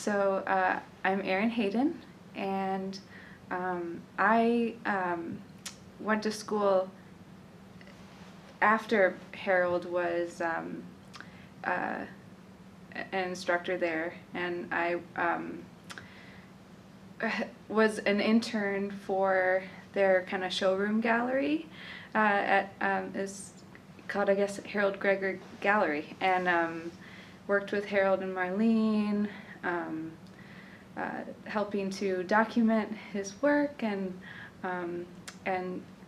I'm Erin Hayden, and I went to school after Harold was an instructor there, and I was an intern for their kind of showroom gallery is called, I guess, Harold Greger Gallery, and worked with Harold and Marlene, helping to document his work and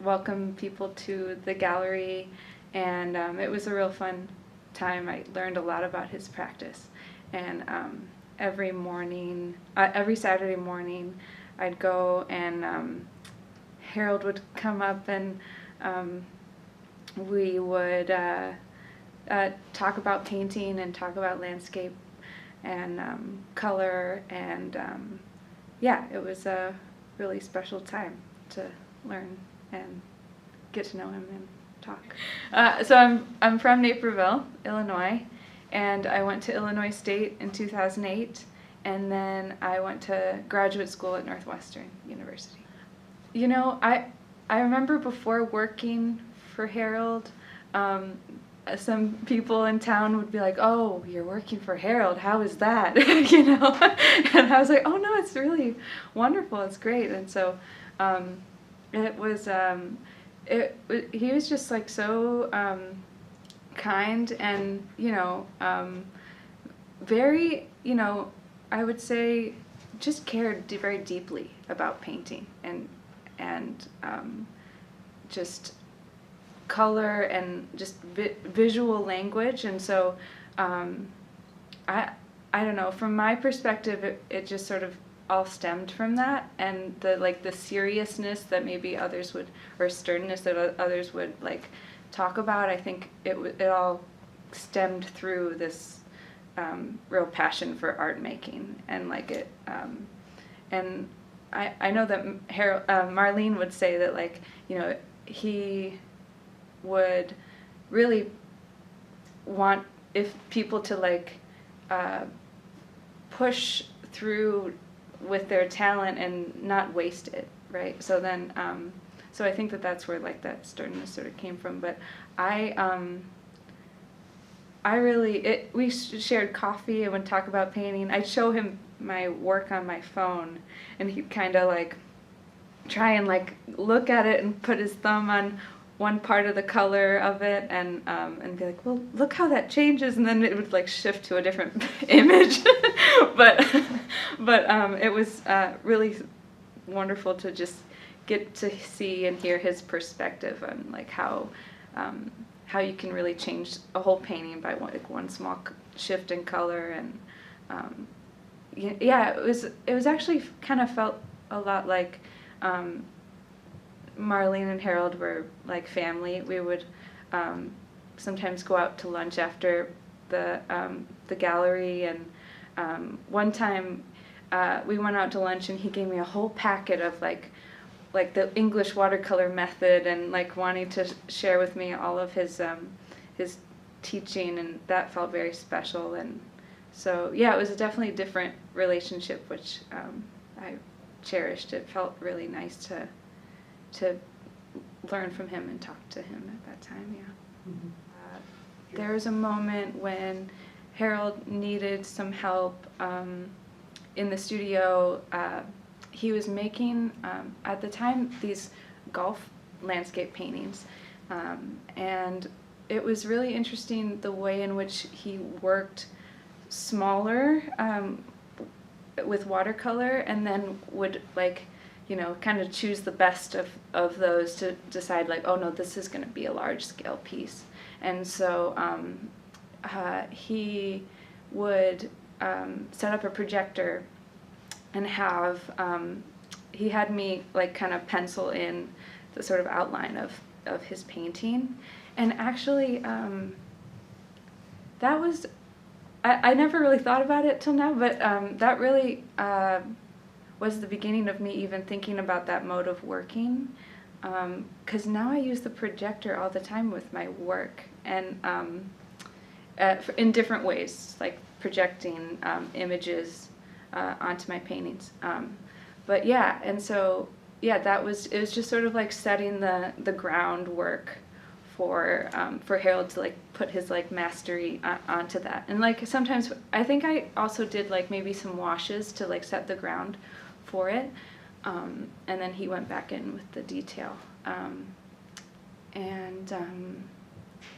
welcome people to the gallery, and it was a real fun time. I learned a lot about his practice, and every Saturday morning, I'd go and Harold would come up and we would talk about painting and talk about landscape and color, and yeah, it was a really special time to learn and get to know him and talk. So I'm from Naperville, Illinois, and I went to Illinois State in 2008, and then I went to graduate school at Northwestern University. You know, I remember before working for Harold, some people in town would be like, "Oh, you're working for Harold, how is that?" You know, and I was like, "Oh no, it's really wonderful, it's great." And so it was, he was just like so kind and, you know, very, you know, I would say just cared very deeply about painting and just color and just visual language. And so I don't know, from my perspective, it just sort of all stemmed from that, and the seriousness that maybe others would, or sternness that others would like talk about. I think it all stemmed through this real passion for art making, and like it and I know that Marlene would say that, like, you know, he would really want if people to like push through with their talent and not waste it, right? So then so I think that that's where like that sternness sort of came from. But we shared coffee and would talk about painting. I'd show him my work on my phone, and he'd kind of like try and like look at it and put his thumb on one part of the color of it, and be like, "Well, look how that changes," and then it would like shift to a different image. but it was really wonderful to just get to see and hear his perspective on like how you can really change a whole painting by one small shift in color. And yeah, it was actually kind of felt a lot like Marlene and Harold were like family. We would sometimes go out to lunch after the gallery, and one time we went out to lunch and he gave me a whole packet of like the English watercolor method, and like wanting to share with me all of his teaching, and that felt very special. And so yeah, it was definitely a different relationship, which I cherished. It felt really nice to learn from him and talk to him at that time. Yeah. Mm-hmm. There was a moment when Harold needed some help in the studio. He was making, at the time, these golf landscape paintings, and it was really interesting the way in which he worked smaller with watercolor, and then would like, you know, kind of choose the best of those to decide like, oh no, this is going to be a large scale piece. And so he would set up a projector and have, he had me like kind of pencil in the sort of outline of his painting. And actually that was, I never really thought about it till now, but that really was the beginning of me even thinking about that mode of working, because now I use the projector all the time with my work, and in different ways, like projecting images onto my paintings. But yeah, and so yeah, it was just sort of like setting the groundwork for Harold to like put his like mastery onto that. And like sometimes I think I also did like maybe some washes to like set the ground for it, and then he went back in with the detail.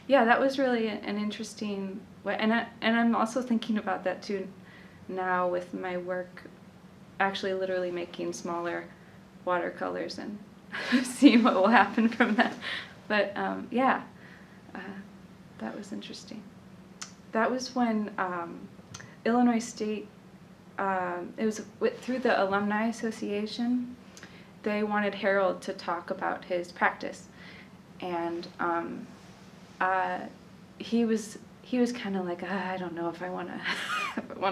Yeah, that was really an interesting way. And I'm also thinking about that too now with my work, actually literally making smaller watercolors and seeing what will happen from that. But yeah, that was interesting. That was when Illinois State, it was through the Alumni Association, they wanted Harold to talk about his practice. And he was kind of like, I don't know if I want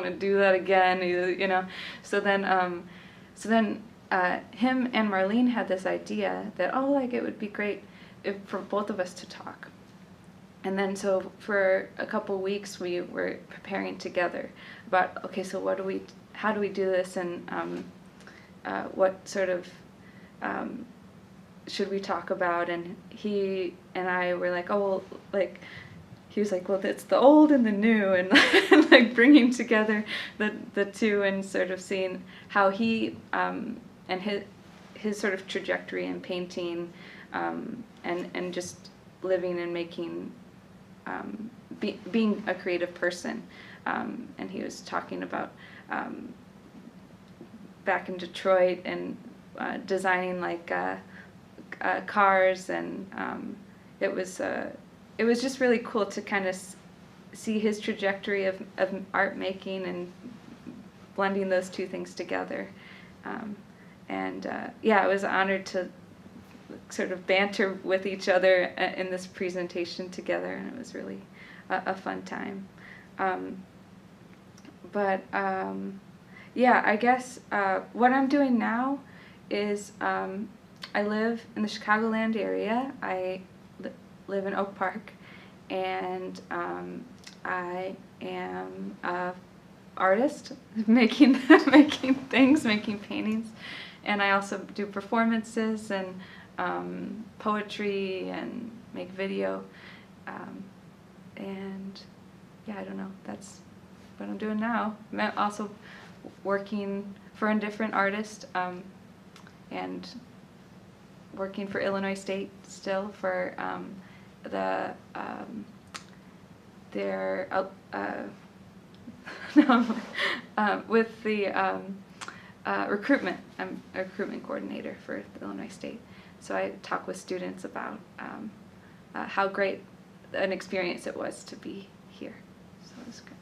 to do that again, you know. So then him and Marlene had this idea that, oh, like it would be great for both of us to talk. And then so for a couple weeks we were preparing together about, okay, so how do we do this, and what sort of should we talk about? And he and I were like, oh, well, like, he was like, well, it's the old and the new, and like bringing together the two and sort of seeing how he and his sort of trajectory in painting, and just living and making, being a creative person. And he was talking about back in Detroit and designing like cars, and it was just really cool to kind of see his trajectory of art making and blending those two things together. Yeah, I was honored to sort of banter with each other in this presentation together, and it was really a fun time. Yeah, I guess what I'm doing now is I live in the Chicagoland area. I live in Oak Park, and I am an artist, making things, making paintings, and I also do performances and poetry and make video, and yeah, I don't know, that's what I'm doing now. I'm also working for a different artist, and working for Illinois State still for with the recruitment. I'm a recruitment coordinator for Illinois State, so I talk with students about how great an experience it was to be here. So it was good.